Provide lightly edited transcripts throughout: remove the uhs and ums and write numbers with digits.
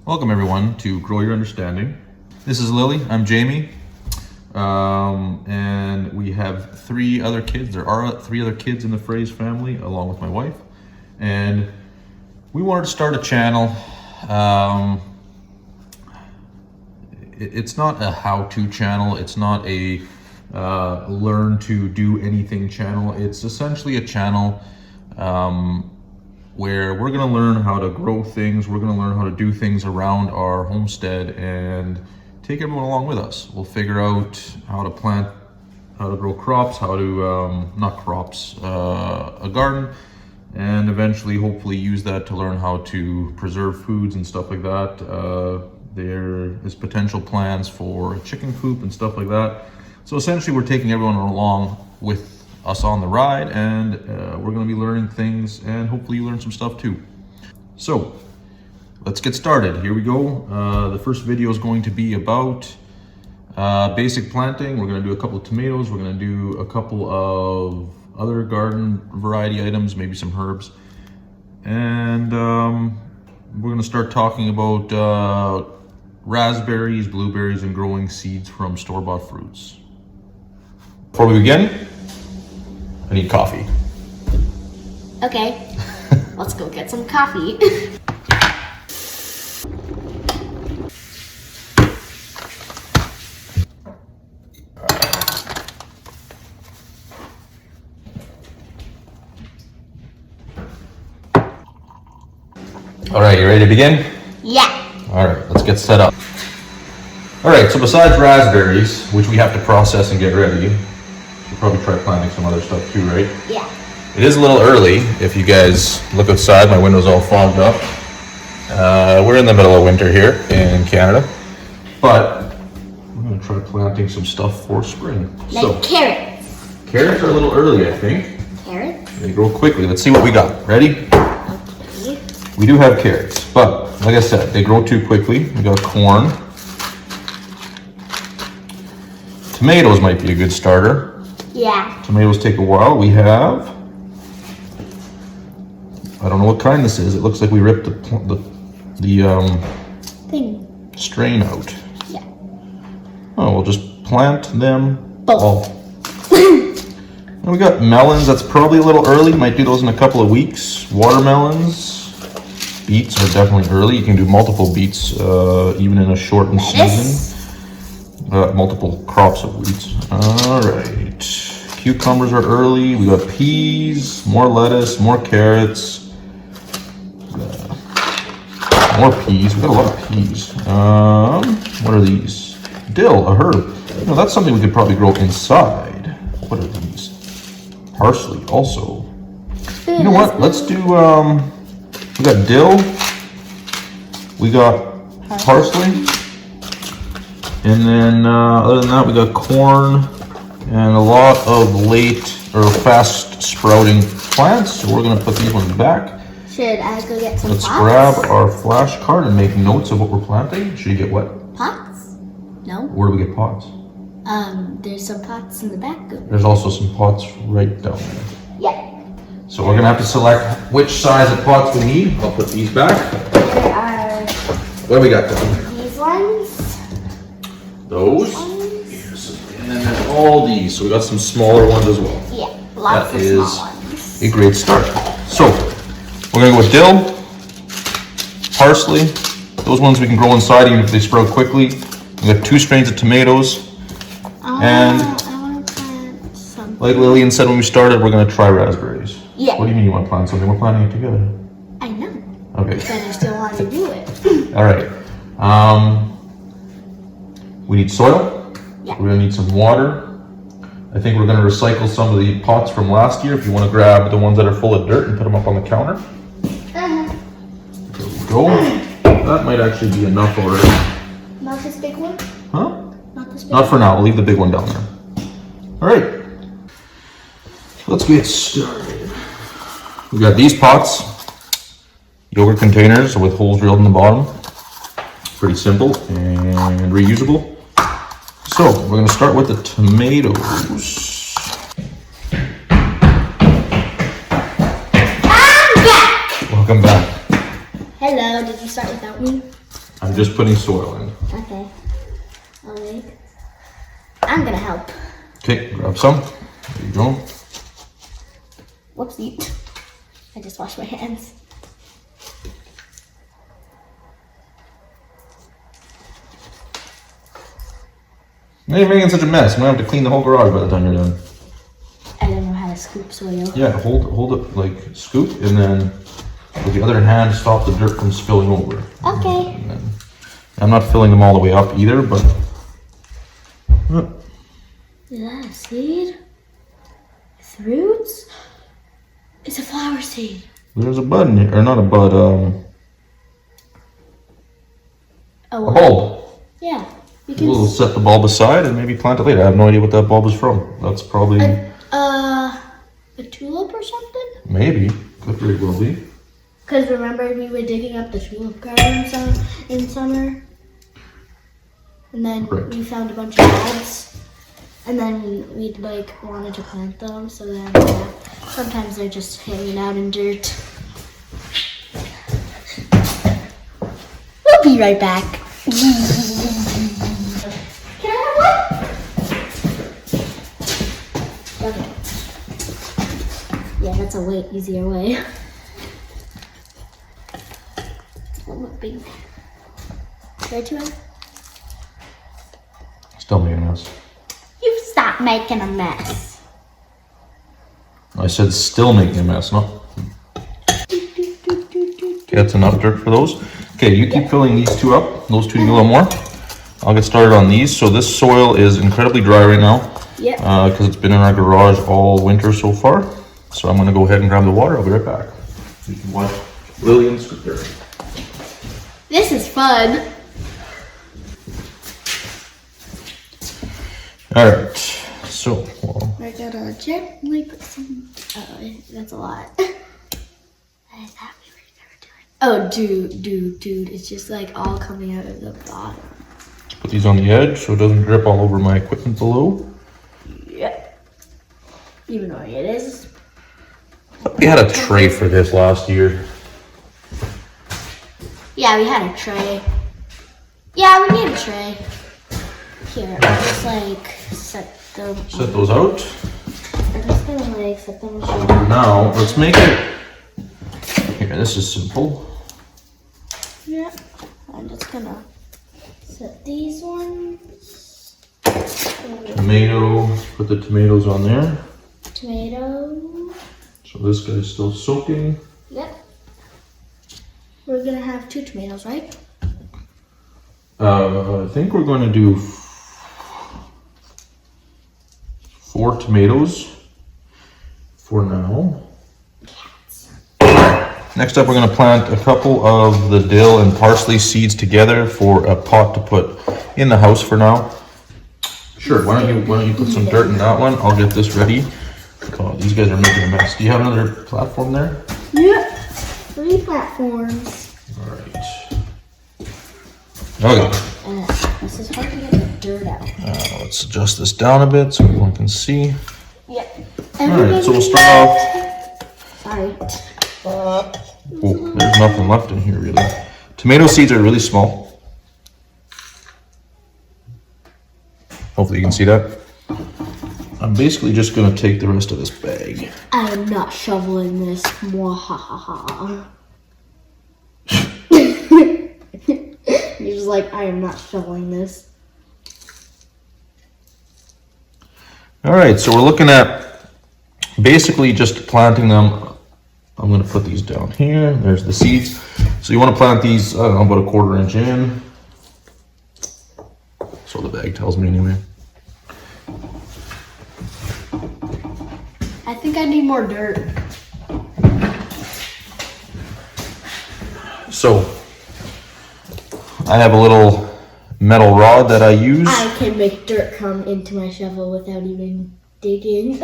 Welcome everyone to Grow Your Understanding. This is Lily, I'm Jamie, and we have three other kids. There are three other kids in the Phrase family along with my wife, and we wanted to start a channel. It's not a how-to channel, it's not a learn to do anything channel. It's essentially a channel where we're going to learn how to grow things, we're going to learn how to do things around our homestead and take everyone along with us. We'll figure out how to plant, how to grow crops, how to, not crops, a garden, and eventually hopefully use that to learn how to preserve foods and stuff like that. There is potential plans for a chicken coop and stuff like that. So essentially we're taking everyone along with us on the ride, and we're going to be learning things, and hopefully you learn some stuff too. So let's get started. Here we go. The first video is going to be about basic planting. We're going to do a couple of tomatoes. We're going to do a couple of other garden variety items, maybe some herbs, and we're going to start talking about raspberries, blueberries, and growing seeds from store-bought fruits. Before we begin, I need coffee. Okay, let's go get some coffee. All right, you ready to begin? Yeah. All right, let's get set up. All right, so besides raspberries, which we have to process and get ready, we'll probably try planting some other stuff too, right? Yeah. It is a little early. If you guys look outside, my window's all fogged up. We're in the middle of winter here in Canada, but we're gonna try planting some stuff for spring. Like carrots. Carrots are a little early, I think. Carrots? They grow quickly. Let's see what we got. Ready? Okay. We do have carrots, but like I said, they grow too quickly. We got corn. Tomatoes might be a good starter. Yeah. Tomatoes take a while. We have, I don't know what kind this is. It looks like we ripped the Thing. strain out. Yeah. Oh, we'll just plant them Both. all. And we got melons. That's probably a little early. Might do those in a couple of weeks. Watermelons. Beets are definitely early. You can do multiple beets even in a shortened season. Multiple crops of weeds. All right. Cucumbers are early. We got peas, more lettuce, more carrots, more peas. We got a lot of peas. What are these? Dill, a herb. You know, that's something we could probably grow inside. What are these? Parsley, also. You know what? Let's do. We got dill. We got parsley. And then, other than that, we got corn and a lot of late or fast sprouting plants. So we're gonna put these ones back. Should I go get some Let's pots? grab our flashcard and make notes of what we're planting. Should you get what? Pots? No. Where do we get pots? There's some pots in the back. There's also some pots right down there. Yeah. So we're gonna have to select which size of pots we need. I'll put these back. There are What do we got there? these ones. Those. Yes. And then there's all these. So we got some smaller ones as well. Yeah, lots That of is small ones. a great start. So we're gonna go with dill, parsley. Those ones we can grow inside even if they sprout quickly. We got 2 strains of tomatoes. And I want to plant some. like Lillian said when we started, we're gonna try raspberries. Yeah. What do you mean you want to plant something? We're planting it together. I know, Okay. but I still want to do it. All right. We need soil. Yeah. We're gonna need some water. I think we're gonna recycle some of the pots from last year. If you want to grab the ones that are full of dirt and put them up on the counter. There we go. That might actually be enough already. Not this big one? Huh? Not this big Not for now. We'll leave the big one down there. All right. Let's get started. We got these pots, yogurt containers with holes drilled in the bottom. Pretty simple and reusable. So we're going to start with the tomatoes. I'm back! Welcome back. Hello, did you start without me? I'm just putting soil in. Okay. I'll wait. I'm gonna help. Okay, grab some. There you go. Whoopsie. I just washed my hands. Now you're making such a mess. I'm gonna have to clean the whole garage by the time you're done. I don't know how to scoop soil. Yeah, hold it like scoop, and then with the other hand, stop the dirt from spilling over. Okay. And then, I'm not filling them all the way up either, but. Is that a seed? It's roots? It's a flower seed. There's a bud in here, or not a bud, A a bulb. Yeah. We'll set the bulb aside and maybe plant it later. I have no idea what that bulb is from. That's probably a tulip or something? maybe could very well be. Because remember we were digging up the tulip garden in summer? And then Right. we found a bunch of bulbs. And then we'd like wanted to plant them, so then sometimes they're just hanging out in dirt. We'll be right back. Can I have one? Okay. Yeah, that's a way easier way. I'm a big. Try to it. Still making a mess. You stop making a mess. I said still making a mess, no? Okay, that's enough dirt for those. Okay, you keep filling these two up. Those two need a little more. I'll get started on these. So this soil is incredibly dry right now. Yep. Because it's been in our garage all winter so far. So I'm gonna go ahead and grab the water. I'll be right back. So you can watch Lillian scoop dirt. This is fun. All right. So We're gonna gently put some. Oh, that's a lot. I thought we were never doing. Oh, dude! It's just like all coming out of the bottom. put these on the edge so it doesn't drip all over my equipment below. Yep. Even though it is. We had a tray for this last year. Yeah, we had a tray. Yeah, we need a tray. Here, I'll just like set them. Set those out. I'm just gonna like set them. Now let's make it. Here, this is simple. Yeah. I'm just gonna set these ones. Tomato. Put the tomatoes on there. Tomato. So this guy's still soaking. Yep. We're gonna have 2 tomatoes, right? I think we're going to do 4 tomatoes for now. Next up, we're going to plant a couple of the dill and parsley seeds together for a pot to put in the house for now. Sure. Why don't you put some dirt in that one? I'll get this ready. God, these guys are making a mess. Do you have another platform there? Yep. 3 platforms. All right. Okay. This is hard to get the dirt out. Let's adjust this down a bit so everyone can see. Yep. All right. So we'll start off. Sorry. Oh, there's nothing left in here really. Tomato seeds are really small. Hopefully you can see that. I'm basically just going to take the rest of this bag. I am not shoveling this. Mwahaha. You're just like, I am not shoveling this. All right, so we're looking at basically just planting them. I'm going to put these down here. There's the seeds. So you want to plant these, I don't know, about a 1/4 inch in. So the bag tells me anyway. I think I need more dirt. So I have a little metal rod that I use. I can make dirt come into my shovel without even digging.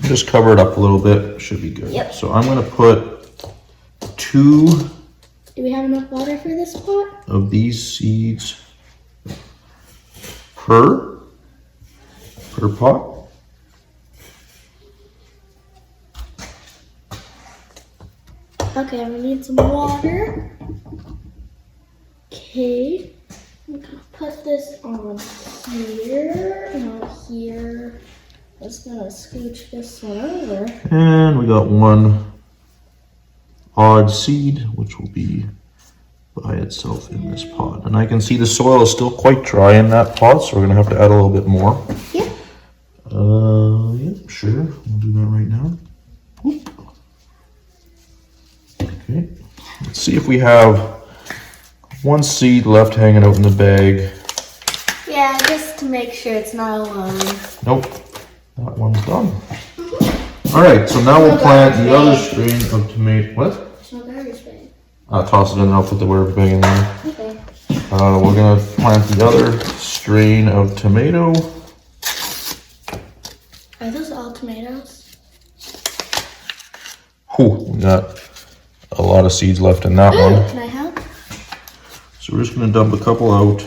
Just cover it up a little bit. Should be good. Yep. So I'm going to put 2 Do we have enough water for this pot? of these seeds per pot. Okay, we need some water. Okay. I'm gonna put this on here and on here. Just gonna scooch this one over. And we got one odd seed, which will be by itself in this pot. And I can see the soil is still quite dry in that pot, so we're gonna have to add a little bit more. Yeah. Yeah, sure. We'll do that right now. Whoop. Okay. Let's see if we have one seed left hanging out in the bag. Yeah, just to make sure it's not alone. Nope. That one's done. All right, so now we'll plant the other strain of tomato. What? It's not garbage bag. Toss it in and I'll put the garbage bag in there. Okay. We're gonna plant the other strain of tomato. Are those all tomatoes? Whew, we got a lot of seeds left in that one. Can I help? So we're just gonna dump a couple out.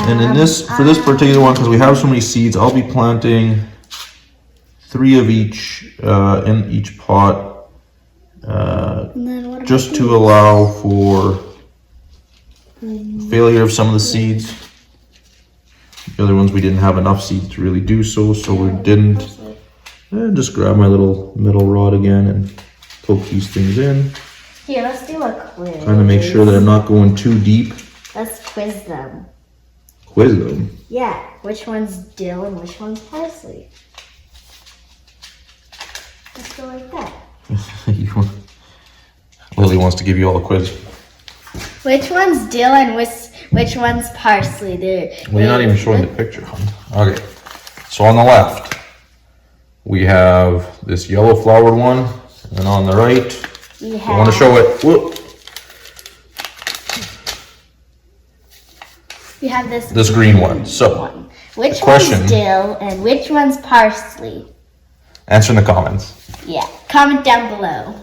And in this, for this particular one, because we have so many seeds, I'll be planting 3 of each in each pot, And then what just about to allow for failure of some of the seeds. The other ones we didn't have enough seeds to really do so, so we didn't. And just grab my little metal rod again and poke these things in. Here, let's do a quiz. Trying to make sure that I'm not going too deep. Let's quiz them. Quiz them. Yeah, which one's dill and which one's parsley? Let's go like that. Lily wants to give you all the quiz. Which one's dill and which one's parsley? Well, you're not even showing the picture, hon. Okay, so on the left, we have this yellow flowered one, and on the right, I want to show it. Whoop. We have This green one. So, which question. one's dill and which one's parsley? Answer in the comments. Yeah, comment down below.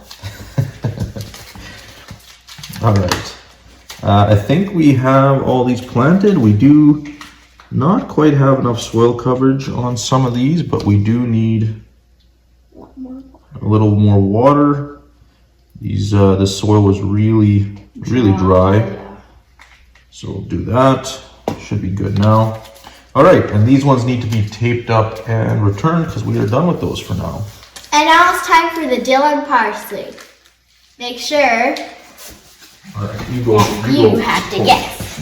All right. I think we have all these planted. We do not quite have enough soil coverage on some of these, but we do need a little more water. These this soil was really dry. So we'll do that. Should be good now. All right, and these ones need to be taped up and returned because we are done with those for now. And now it's time for the dill and parsley. Make sure All right, you go. you have to guess.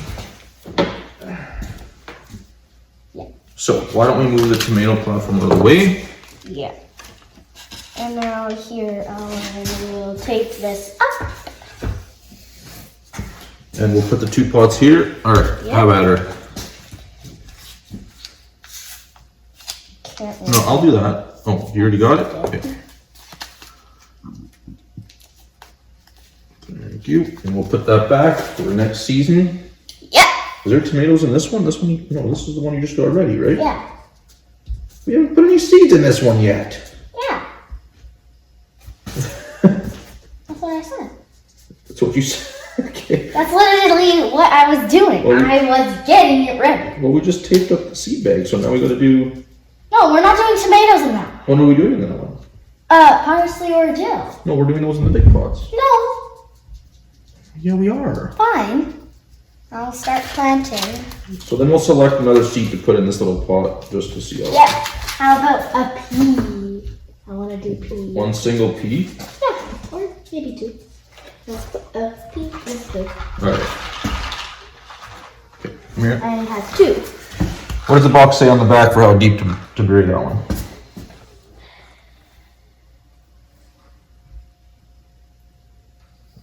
So why don't we move the tomato platform out of the way? Yeah. And now here, we'll tape this up. And we'll put the 2 pots here. All right, Yep. have at her. No, I'll do that. Oh, you already got it? Okay. Thank you. And we'll put that back for next season. Yeah. Is there tomatoes in this one? This one? No, this is the one you just got ready, right? Yeah. We haven't put any seeds in this one yet. Yeah. That's what I said. That's what you said. Okay. That's literally what I was doing. Well, I was getting it ready. Well, we just taped up the seed bag, so now we got to do. No, we're not doing tomatoes in that. What are we doing in that one? Parsley or dill. No, we're doing those in the big pots. No, Yeah, we are. fine. I'll start planting. So then we'll select another seed to put in this little pot just to see how. Yep. How about a pea? I want to do pea. One single pea. Yeah, or maybe 2. Let's put a pea. Let's go. All right. Okay, come here. I have 2. What does the box say on the back for how deep to bury that one?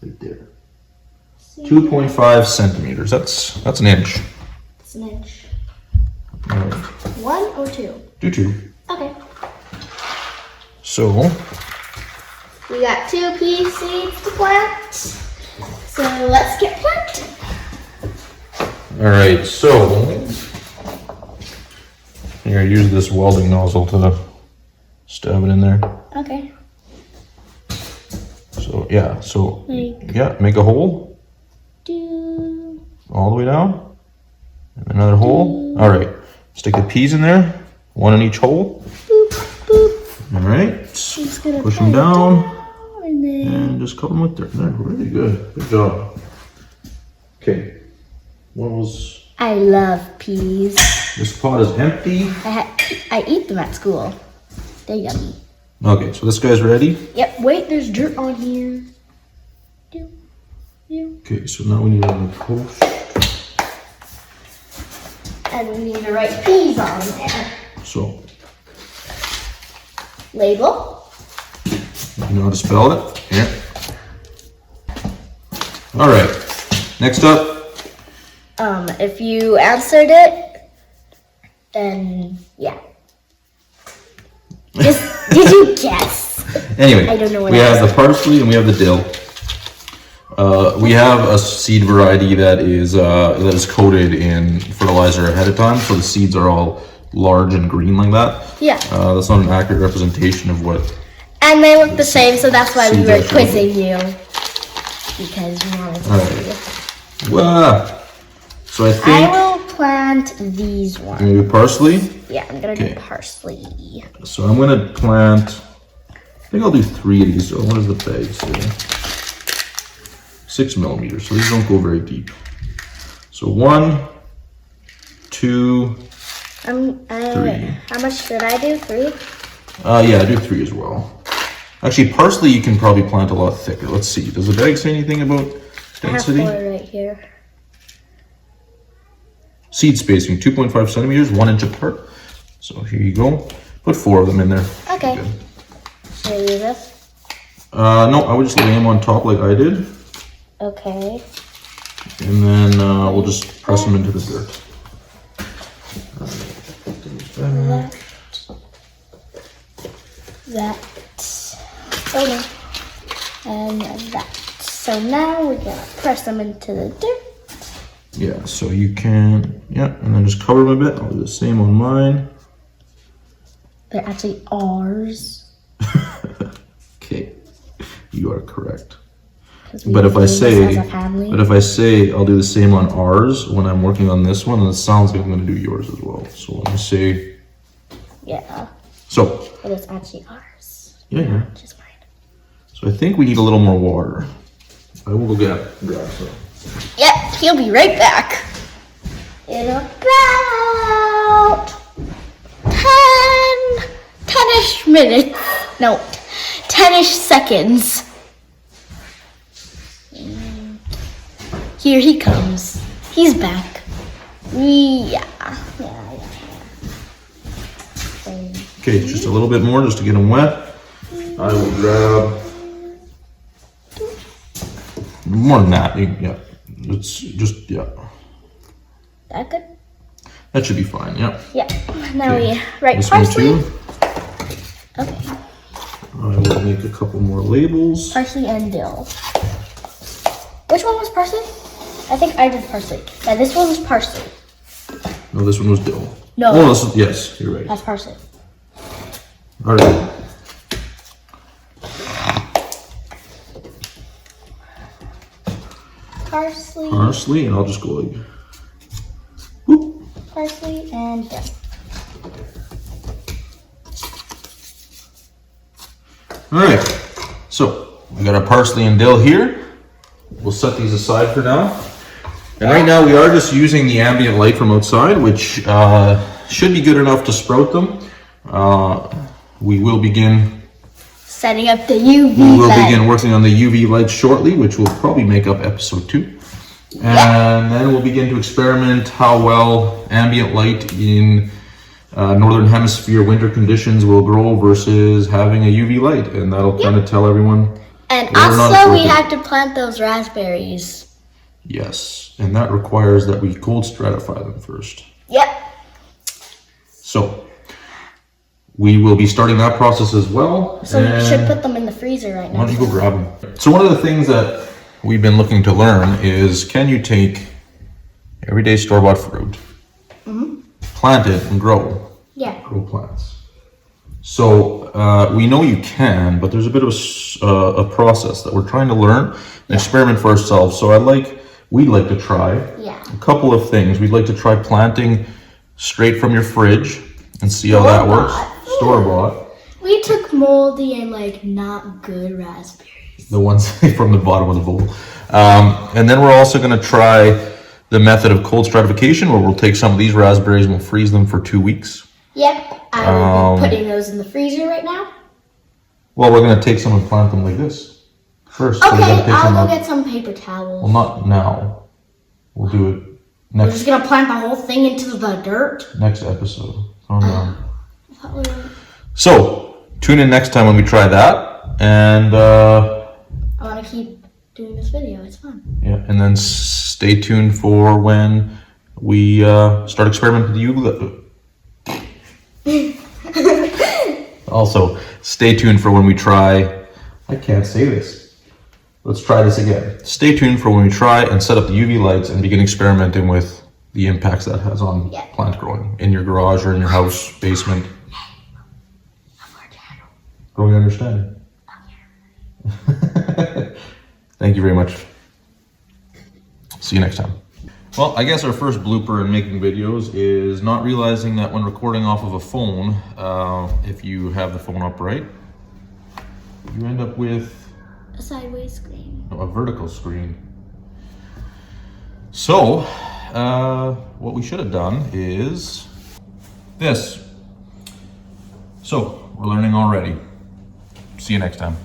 Right there. 2.5 centimeters. That's an inch. It's an inch. All right. 1 or 2? Do 2. Okay. So We got 2 pea seeds to plant. So let's get planted. all right. So here, use this welding nozzle to stab it in there. Okay. So yeah. So Like- yeah, make a hole Do. all the way down, and another hole. All right. Stick the peas in there. 1 in each hole. Boop, boop. All right. It's gonna Push them bend down. and then And just cover them with dirt. There, really good. Good job. Okay. What was... I love peas. This pot is empty. I eat them at school. They're yummy. Okay, so this guy's ready. Yep, wait, there's dirt on here. Okay, so now we need on the toast. And we need to write peas on there. So, Label. you know how to spell it? Here. All right. Next up. If you answered it, then yeah. Did you guess? Anyway, I don't know what we it have the parsley and we have the dill. We have a seed variety that is coated in fertilizer ahead of time, so the seeds are all large and green like that. Yeah. That's not an accurate representation of what. And they look the same, so that's why we Seeds were actually. quizzing you. Because we wanted to see. Well, so I I think. will plant these ones. I'm gonna do parsley. Yeah, I'm gonna do Okay. parsley. So I'm gonna plant. I think I'll do 3 of these. So what does the bag say? 6 millimeters. So these don't go very deep. So 1, 2, 3. How much should I do? 3? Yeah, I do 3 as well. Actually, parsley you can probably plant a lot thicker. Let's see. Does the bag say anything about density? I have 4 right here. Seed spacing 2.5 centimeters, 1 inch apart. So here you go. Put 4 of them in there. Okay. Good. Should I use this? No, I would just lay them on top like I did. Okay. And then we'll just press them into the dirt. That. Okay. And that. So now we're gonna press them into the dirt. Yeah, so you can, yeah, and then just cover them a bit. I'll do the same on mine. They're actually ours. Okay, you are correct. We But if I use say, this as a family. I'll do the same on ours when I'm working on this one, and it sounds like I'm going to do yours as well. So let me say. Yeah. So. But it's actually ours. Yeah. Just mine. So I think we need a little more water. I will go grab some. Yep, he'll be right back. In about 10-ish minutes. No, 10-ish seconds. Here he comes. He's back. Yeah. Okay, just a little bit more just to get them wet. I will grab more than that. Yeah, it's just, yeah. That good? That should be fine, yeah. Yeah. Now Okay. we write This one parsley. too. Okay. I will make a couple more labels. Parsley and dill. Which one was parsley? I think I did parsley. Yeah, this one was parsley. No, this one was dill. No. Oh, this is, yes, you're right. That's parsley. All right. Parsley. Parsley, and I'll just go like, whoop. Parsley and dill. All right, so we got our parsley and dill here. We'll set these aside for now. And right now we are just using the ambient light from outside, which should be good enough to sprout them. We will begin Setting up the UV We will light. begin working on the UV lights shortly, which will probably make up episode 2. And then we'll begin to experiment how well ambient light in Northern Hemisphere winter conditions will grow versus having a UV light. And that'll kind of tell everyone. And whether or not also it's we worth it. have to plant those raspberries. Yes, and that requires that we cold stratify them first. Yep. So we will be starting that process as well. So we should put them in the freezer right now. Why don't you go grab them? So one of the things that we've been looking to learn is, can you take everyday store-bought fruit, plant it and grow plants? So we know you can, but there's a bit of a process that we're trying to learn and experiment for ourselves. So we'd like to try a couple of things. We'd like to try planting straight from your fridge and see how that works. Store-bought. We took moldy and like not good raspberries. The ones from the bottom of the bowl. And then we're also going to try the method of cold stratification, where we'll take some of these raspberries and we'll freeze them for 2 weeks. Yep, I will be putting those in the freezer right now. Well, we're going to take some and plant them like this first. Okay, So we gotta take I'll go get some paper towels. Well, not now. We'll do it We're next just gonna plant the whole thing into the dirt. episode. Calm down. I thought we were- So, tune in next time when we try that. And I want to keep doing this video. It's fun. yeah, and then stay tuned for when we start experimenting with Also, stay tuned for when we try. I can't say this. Let's try this again. Stay tuned for when we try and set up the UV lights and begin experimenting with the impacts that has on plant growing in your garage or in your house, basement. Growing understanding. Thank you very much. See you next time. Well, I guess our first blooper in making videos is not realizing that when recording off of a phone, if you have the phone upright, you end up with A sideways screen. a vertical screen. So, what we should have done is this. So, we're learning already. See you next time.